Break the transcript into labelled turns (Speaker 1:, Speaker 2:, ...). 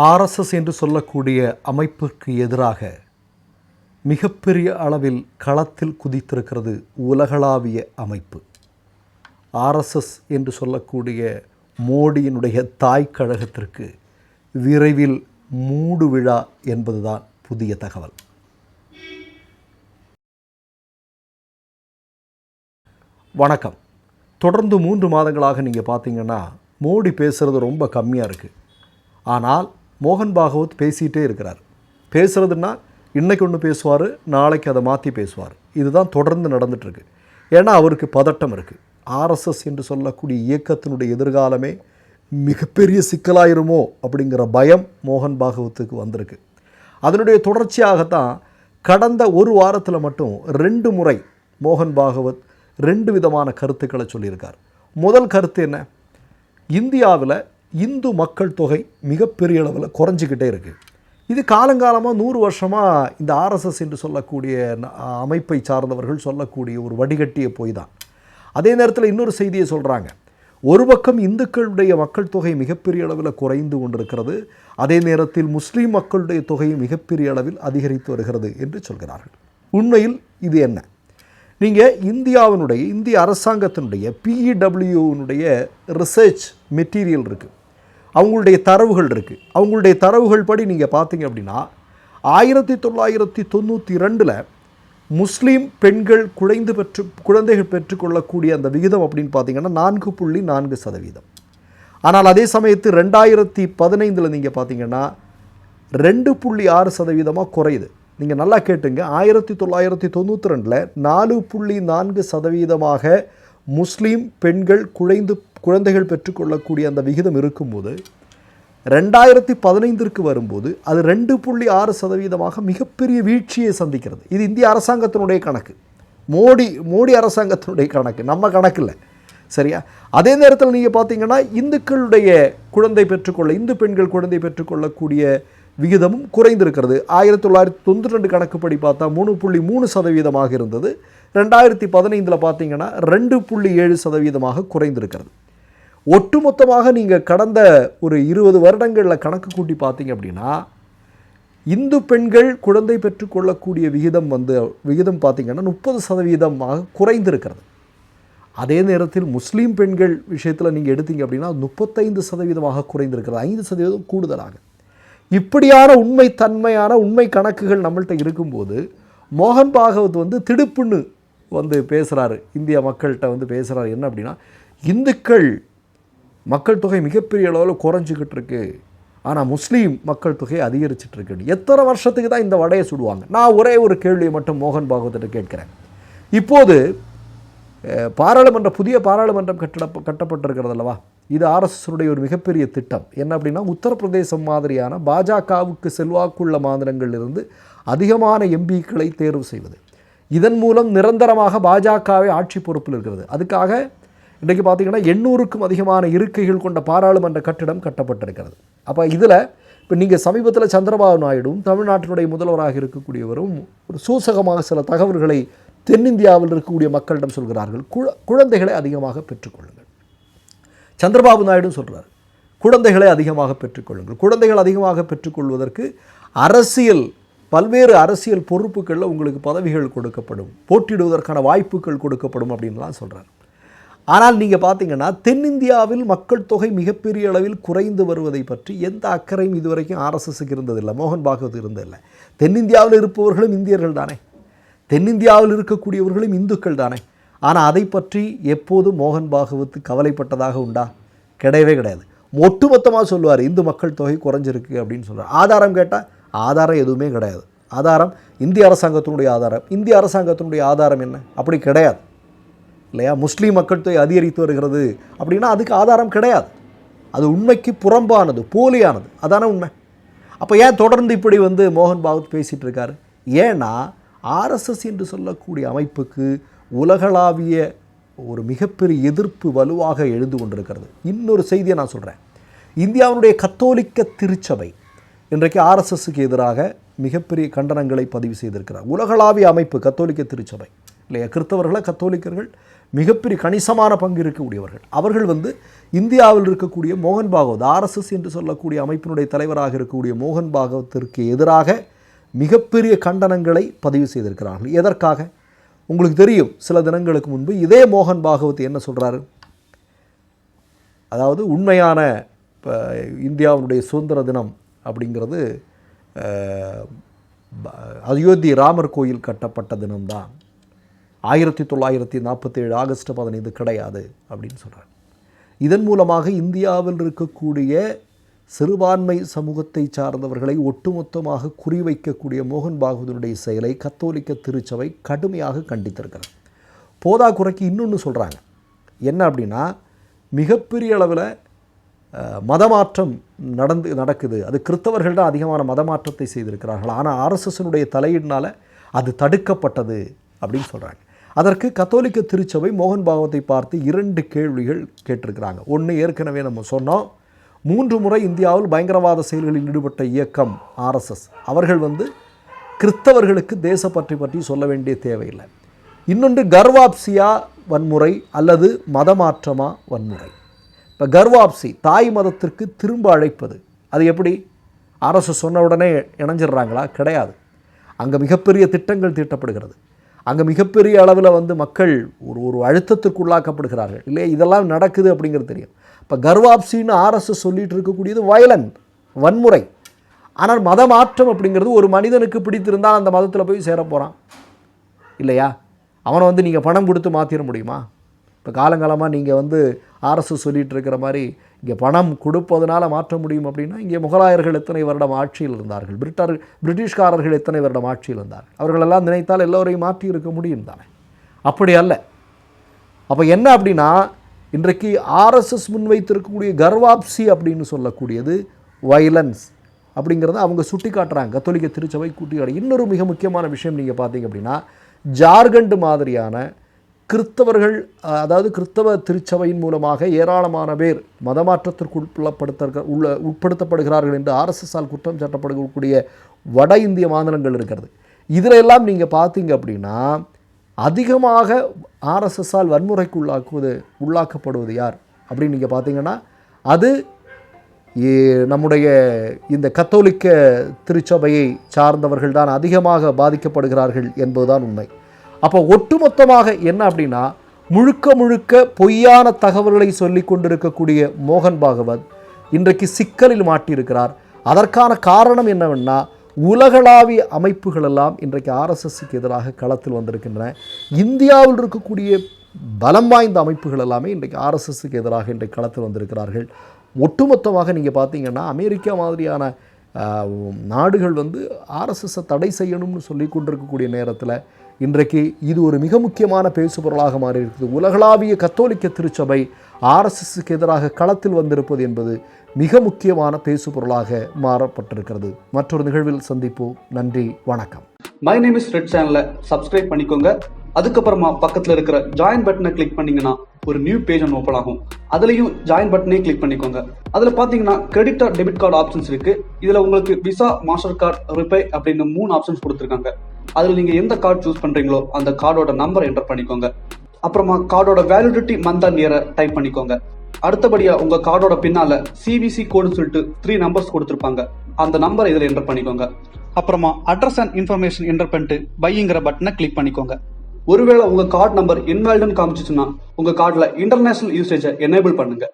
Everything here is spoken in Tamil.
Speaker 1: ஆர்எஸ்எஸ் என்று சொல்லக்கூடிய அமைப்புக்கு எதிராக மிகப்பெரிய அளவில் களத்தில் குதித்திருக்கிறது உலகளாவிய அமைப்பு. ஆர்எஸ்எஸ் என்று சொல்லக்கூடிய மோடியினுடைய தாய் கழகத்திற்கு விரைவில் மூடு விழா என்பதுதான் புதிய தகவல். வணக்கம். தொடர்ந்து 3 மாதங்களாக நீங்கள் பார்த்தீங்கன்னா மோடி பேசுகிறது ரொம்ப கம்மியாக இருக்குது. ஆனால் மோகன் பாகவத் பேசிகிட்டே இருக்கிறார். பேசுகிறதுனா இன்றைக்கு ஒன்று பேசுவார், நாளைக்கு அதை மாற்றி பேசுவார். இதுதான் தொடர்ந்து நடந்துகிட்ருக்கு. ஏன்னா அவருக்கு பதட்டம் இருக்குது. ஆர்எஸ்எஸ் என்று சொல்லக்கூடிய இயக்கத்தினுடைய எதிர்காலமே மிகப்பெரிய சிக்கலாயிருமோ அப்படிங்கிற பயம் மோகன் பாகவத்துக்கு வந்திருக்கு. அதனுடைய தொடர்ச்சியாகத்தான் கடந்த ஒரு வாரத்தில் மட்டும் 2 முறை மோகன் பாகவத் 2 விதமான கருத்துக்களை சொல்லியிருக்கார். முதல் கருத்து என்ன? இந்தியாவில் இந்து மக்கள் தொகை மிகப்பெரிய அளவில் குறைஞ்சிக்கிட்டே இருக்குது. இது காலங்காலமாக 100 வருஷமாக இந்த ஆர்எஸ்எஸ் என்று சொல்லக்கூடிய அமைப்பை சார்ந்தவர்கள் சொல்லக்கூடிய ஒரு வடிகட்டிய போய் தான். அதே நேரத்தில் இன்னொரு செய்தியை சொல்கிறாங்க. ஒரு பக்கம் இந்துக்களுடைய மக்கள் தொகை மிகப்பெரிய அளவில் குறைந்து கொண்டிருக்கிறது, அதே நேரத்தில் முஸ்லீம் மக்களுடைய தொகை மிகப்பெரிய அளவில் அதிகரித்து வருகிறது என்று சொல்கிறார்கள். உண்மையில் இது என்ன? நீங்கள் இந்திய அரசாங்கத்தினுடைய PEWனுடைய ரிசர்ச் மெட்டீரியல் இருக்குது, அவங்களுடைய தரவுகள் இருக்குது. அவங்களுடைய தரவுகள் படி நீங்கள் பார்த்தீங்க அப்படின்னா 1992 முஸ்லீம் பெண்கள் குழந்தைகள் பெற்றுக்கொள்ளக்கூடிய அந்த விகிதம் அப்படின்னு பார்த்தீங்கன்னா 4.4%. ஆனால் அதே சமயத்து 2015 நீங்கள் பார்த்தீங்கன்னா 2.6% குறையுது. நீங்கள் நல்லா கேட்டுங்க. 1992 4.4% முஸ்லீம் பெண்கள் குழந்தைகள் பெற்றுக்கொள்ளக்கூடிய அந்த விகிதம் இருக்கும்போது 2015 வரும்போது அது 2.6% மிகப்பெரிய வீழ்ச்சியை சந்திக்கிறது. இது இந்திய அரசாங்கத்தினுடைய கணக்கு, மோடி அரசாங்கத்தினுடைய கணக்கு, நம்ம கணக்கு இல்லை. சரியா? அதே நேரத்தில் நீங்கள் பார்த்தீங்கன்னா இந்து பெண்கள் குழந்தை பெற்றுக்கொள்ளக்கூடிய விகிதமும் குறைந்திருக்கிறது. 1992 கணக்குப்படி பார்த்தா 3.3% இருந்தது. 2015 பார்த்தீங்கன்னா 2.7% குறைந்திருக்கிறது. ஒட்டுமொத்தமாக நீங்கள் கடந்த ஒரு 20 வருடங்களில் கணக்கு கூட்டி பார்த்தீங்க அப்படின்னா இந்து பெண்கள் குழந்தை பெற்றுக்கொள்ளக்கூடிய விகிதம் பார்த்தீங்கன்னா 30% குறைந்திருக்கிறது. அதே நேரத்தில் முஸ்லீம் பெண்கள் விஷயத்தில் நீங்கள் எடுத்தீங்க அப்படின்னா 35% குறைந்திருக்கிறது, 5% கூடுதலாக. இப்படியான உண்மை கணக்குகள் நம்மள்கிட்ட இருக்கும்போது மோகன் பாகவத் திடுப்புன்னு பேசுகிறாரு, இந்திய மக்கள்கிட்ட பேசுகிறாரு. என்ன அப்படின்னா, இந்துக்கள் மக்கள் தொகை மிகப்பெரிய அளவில் குறைஞ்சிக்கிட்டு இருக்கு, ஆனால் முஸ்லீம் மக்கள் தொகை அதிகரிச்சிட்ருக்கு. எத்தனை வருஷத்துக்கு தான் இந்த வடையை சுடுவாங்க? நான் ஒரே ஒரு கேள்வியை மட்டும் மோகன் பாகவத்திட்ட கேட்குறேன். இப்போது புதிய பாராளுமன்றம் கட்டப்பட்டிருக்கிறது அல்லவா? இது ஆர்எஸ்எஸ்னுடைய ஒரு மிகப்பெரிய திட்டம். என்ன அப்படின்னா, உத்தரப்பிரதேசம் மாதிரியான பாஜகவுக்கு செல்வாக்குள்ள மாநிலங்களிலிருந்து அதிகமான எம்பிக்களை தேர்வு செய்வது. இதன் மூலம் நிரந்தரமாக பாஜகவை ஆட்சி பொறுப்பில் இருக்கிறது. அதுக்காக இன்றைக்கு பார்த்திங்கன்னா 800க்கும் அதிகமான இருக்கைகள் கொண்ட பாராளுமன்ற கட்டிடம் கட்டப்பட்டிருக்கிறது. அப்போ இதில் இப்போ நீங்கள் சமீபத்தில் சந்திரபாபு நாயுடும் தமிழ்நாட்டினுடைய முதல்வராக இருக்கக்கூடியவரும் ஒரு சூசகமாக சில தகவல்களை தென்னிந்தியாவில் இருக்கக்கூடிய மக்களிடம் சொல்கிறார்கள். குழந்தைகளை அதிகமாக பெற்றுக்கொள்ளுங்கள். சந்திரபாபு நாயுடு சொல்கிறார், குழந்தைகளை அதிகமாக பெற்றுக்கொள்ளுங்கள். குழந்தைகள் அதிகமாக பெற்றுக்கொள்வதற்கு பல்வேறு அரசியல் பொறுப்புகளில் உங்களுக்கு பதவிகள் கொடுக்கப்படும், போட்டியிடுவதற்கான வாய்ப்புகள் கொடுக்கப்படும் அப்படின்லாம் சொல்கிறார். ஆனால் நீங்கள் பார்த்தீங்கன்னா தென்னிந்தியாவில் மக்கள் தொகை மிகப்பெரிய அளவில் குறைந்து வருவதை பற்றி எந்த அக்கறையும் இதுவரைக்கும் ஆர்எஸ்எஸ்க்கு இருந்ததில்லை, மோகன் பாகவத் இருந்ததில்லை. தென்னிந்தியாவில் இருப்பவர்களும் இந்தியர்கள் தானே, தென்னிந்தியாவில் இருக்கக்கூடியவர்களும் இந்துக்கள் தானே. ஆனால் அதை பற்றி எப்போதும் மோகன் பாகவத் கவலைப்பட்டதாக உண்டா? கிடையவே கிடையாது. ஒட்டுமொத்தமாக சொல்லுவார், இந்து மக்கள் தொகை குறைஞ்சிருக்கு அப்படின்னு சொல்கிறார். ஆதாரம் கேட்டால் ஆதாரம் எதுவுமே கிடையாது. ஆதாரம் இந்திய அரசாங்கத்தினுடைய ஆதாரம் என்ன? அப்படி கிடையாது இல்லையா? முஸ்லீம் மக்கள் தொகை அதிகரித்து வருகிறது அப்படின்னா அதுக்கு ஆதாரம் கிடையாது. அது உண்மைக்கு புறம்பானது, போலியானது. அதான உண்மை. அப்போ ஏன் தொடர்ந்து இப்படி மோகன் பாகவத் பேசிகிட்டு இருக்காரு? ஏன்னா ஆர்எஸ்எஸ் என்று சொல்லக்கூடிய அமைப்புக்கு உலகளாவிய ஒரு மிகப்பெரிய எதிர்ப்பு வலுவாக எழுந்து கொண்டிருக்கிறது. இன்னொரு செய்தியை நான் சொல்கிறேன். இந்தியாவுடைய கத்தோலிக்க திருச்சபை இன்றைக்கு ஆர்எஸ்எஸ்க்கு எதிராக மிகப்பெரிய கண்டனங்களை பதிவு செய்திருக்கிறார். உலகளாவிய அமைப்பு கத்தோலிக்க திருச்சபை இல்லையா? கிறிஸ்தவர்களை கத்தோலிக்கர்கள் மிகப்பெரிய கணிசமான பங்கு இருக்கக்கூடியவர்கள். அவர்கள் வந்து இந்தியாவில் இருக்கக்கூடிய மோகன் பாகவத், ஆர்எஸ்எஸ் என்று சொல்லக்கூடிய அமைப்பினுடைய தலைவராக இருக்கக்கூடிய மோகன் பாகவத்திற்கு எதிராக மிகப்பெரிய கண்டனங்களை பதிவு செய்திருக்கிறார்கள். எதற்காக? உங்களுக்கு தெரியும், சில தினங்களுக்கு முன்பு இதே மோகன் பாகவத் என்ன சொல்கிறாரு, அதாவது உண்மையான இந்தியாவுடைய சுதந்திர தினம் அப்படிங்கிறது அயோத்தி ராமர் கோயில் கட்டப்பட்ட தினம்தான், 1947 ஆகஸ்ட் 15 கிடையாது அப்படின்னு சொல்கிறார். இதன் மூலமாக இந்தியாவில் இருக்கக்கூடிய சிறுபான்மை சமூகத்தை சார்ந்தவர்களை ஒட்டுமொத்தமாக குறிவைக்கக்கூடிய மோகன் பாகவதனுடைய செயலை கத்தோலிக்க திருச்சபை கடுமையாக கண்டித்திருக்கிறது. போதாக்குறைக்கு இன்னொன்று சொல்கிறாங்க. என்ன அப்படின்னா, மிகப்பெரிய அளவில் மதமாற்றம் நடக்குது. அது கிறிஸ்தவர்கள் தான் அதிகமான மதமாற்றத்தை செய்திருக்கிறார்கள். ஆனால் ஆர்எஸ்எஸ்னுடைய தலையீடுனால் அது தடுக்கப்பட்டது அப்படின்னு சொல்கிறாங்க. அதற்கு கத்தோலிக்க திருச்சபை மோகன் பாகவத்தை பார்த்து 2 கேள்விகள் கேட்டிருக்கிறாங்க. ஒன்று, ஏற்கனவே நம்ம சொன்னோம், 3 முறை இந்தியாவில் பயங்கரவாத செயல்களில் ஈடுபட்ட இயக்கம் ஆர்எஸ்எஸ். அவர்கள் வந்து கிறிஸ்தவர்களுக்கு தேசப்பற்றி பற்றி சொல்ல வேண்டிய தேவையில்லை. இன்னொன்று, கர்வாப்சியா வன்முறை அல்லது மதமாற்றமா வன்முறை. இப்போ கர்வாப்சி, தாய் மதத்திற்கு திரும்ப அழைப்பது, அது எப்படி? ஆர்எஸ்எஸ் சொன்ன உடனே இணைஞ்சிடுறாங்களா? கிடையாது. அங்கே மிகப்பெரிய திட்டங்கள் தீட்டப்படுகிறது. அங்கே மிகப்பெரிய அளவில் வந்து மக்கள் ஒரு அழுத்தத்திற்கு உள்ளாக்கப்படுகிறார்கள். இல்லையா? இதெல்லாம் நடக்குது அப்படிங்கிறது தெரியும். இப்போ கர்வாப்சின்னு ஆர்எஸ்எஸ் சொல்லிட்டு இருக்கக்கூடியது வயலண்ட், வன்முறை. ஆனால் மதமாற்றம் அப்படிங்கிறது ஒரு மனிதனுக்கு பிடித்திருந்தால் அந்த மதத்தில் போய் சேர போகிறான் இல்லையா? அவனை வந்து நீங்கள் பணம் கொடுத்து மாற்றிட முடியுமா? இப்போ காலங்காலமாக நீங்கள் வந்து ஆர்எஸ்எஸ் சொல்லிகிட்டு இருக்கிற மாதிரி இங்கே பணம் கொடுப்பதனால மாற்ற முடியும் அப்படின்னா, இங்கே முகலாயர்கள் எத்தனை வருடம் ஆட்சியில் இருந்தார்கள், பிரிட்டிஷ்காரர்கள் எத்தனை வருடம் ஆட்சியில் இருந்தார்கள். அவர்களெல்லாம் நினைத்தால் எல்லோரையும் மாற்றி இருக்க முடியும் தானே? அப்படி அல்ல. அப்போ என்ன அப்படின்னா, இன்றைக்கு ஆர்எஸ்எஸ் முன்வைத்திருக்கக்கூடிய கர்வாப்சி அப்படின்னு சொல்லக்கூடியது வயலன்ஸ் அப்படிங்கிறத அவங்க சுட்டி காட்டுறாங்க. கத்தோலிக்க திருச்சபை கூட்டி. இன்னொரு மிக முக்கியமான விஷயம் நீங்கள் பார்த்தீங்க அப்படின்னா, ஜார்க்கண்ட் மாதிரியான கிறிஸ்தவர்கள், அதாவது கிறிஸ்தவ திருச்சபையின் மூலமாக ஏராளமான பேர் மதமாற்றத்திற்கு உட்படுத்தப்படுகிறார்கள் என்று ஆர்எஸ்எஸ்ஸால் குற்றம் சாட்டப்படக்கூடிய வட இந்திய மாநிலங்கள் இருக்கிறது. இதில் எல்லாம் நீங்கள் பார்த்தீங்க அப்படின்னா, அதிகமாக ஆர்எஸ்எஸ்ஸால் வன்முறைக்கு உள்ளாக்கப்படுவது யார் அப்படின்னு நீங்கள் பார்த்தீங்கன்னா, அது நம்முடைய இந்த கத்தோலிக்க திருச்சபையை சார்ந்தவர்கள் தான் அதிகமாக பாதிக்கப்படுகிறார்கள் என்பதுதான் உண்மை. அப்போ ஒட்டுமொத்தமாக என்ன அப்படின்னா, முழுக்க பொய்யான தகவல்களை சொல்லி கொண்டிருக்கக்கூடிய மோகன் பாகவத் இன்றைக்கு சிக்கலில் மாட்டியிருக்கிறார். அதற்கான காரணம் என்னவென்னா, உலகளாவிய அமைப்புகள் எல்லாம் இன்றைக்கு ஆர்எஸ்எஸ்க்கு எதிராக களத்தில் வந்திருக்கின்றன. இந்தியாவில் இருக்கக்கூடிய பலம் வாய்ந்த அமைப்புகள் எல்லாமே இன்றைக்கு ஆர்எஸ்எஸ்க்கு எதிராக இன்றைக்கு களத்தில் வந்திருக்கிறார்கள். ஒட்டுமொத்தமாக நீங்கள் பார்த்தீங்கன்னா, அமெரிக்கா மாதிரியான நாடுகள் வந்து ஆர்எஸ்எஸ்ஸை தடை செய்யணும்னு சொல்லி கொண்டிருக்கக்கூடிய நேரத்தில் இன்றைக்கு இது ஒரு மிக முக்கியமான பேசுபொருளாக மாறி இருக்குது. உலகளாவிய கத்தோலிக்க திருச்சபை ஆர்எஸ்எஸ்க்கு எதிராக களத்தில் வந்திருப்பது என்பது மிக முக்கியமான பேசுபொருளாக மாறப்பட்டிருக்கிறது. மற்றொரு நிகழ்வில் சந்திப்போம். நன்றி, வணக்கம்.
Speaker 2: மை நேம் இஸ் ரெட் சேனலை சப்ஸ்கிரைப் பண்ணிக்கோங்க. அதுக்கப்புறமா பக்கத்தில் இருக்கிற ஜாயின் பட்டனை கிளிக் பண்ணீங்கன்னா ஒரு நியூ பேஜ் ஒன்று ஓப்பன் ஆகும். அதுலேயும் ஜாயின் பட்டனே கிளிக் பண்ணிக்கோங்க. அதில் பார்த்தீங்கன்னா credit R debit card options இருக்கு. இதில் உங்களுக்கு விசா, மாஸ்டர் கார்டு, ரிப்பே அப்படின்னு 3 ஆப்ஷன்ஸ் கொடுத்துருக்காங்க. அதில் நீங்கள் எந்த கார்டு சூஸ் பண்ணுறீங்களோ அந்த கார்டோட நம்பர் என்டர் பண்ணிக்கோங்க. அப்புறமா கார்டோட வேலிடிட்டி மந்த் அண்ட் இயரை டைப் பண்ணிக்கோங்க. அடுத்தபடியா உங்க கார்டோட பின்னால சிவிசி கோடுன்னு சொல்லிட்டு 3 நம்பர்ஸ் கொடுத்துருப்பாங்க. அந்த நம்பர் இதில் என்டர் பண்ணிக்கோங்க. அப்புறமா அட்ரஸ் அண்ட் இன்ஃபர்மேஷன் என்டர் பண்ணிட்டு பைங்கிற பட்டனை கிளிக் பண்ணிக்கோங்க. ஒருவேளை உங்க கார்டு நம்பர் இன்வாலிட்னு காமிச்சிச்சுன்னா உங்க கார்டுல இன்டர்நேஷனல் யூசேஜை எனேபிள் பண்ணுங்க.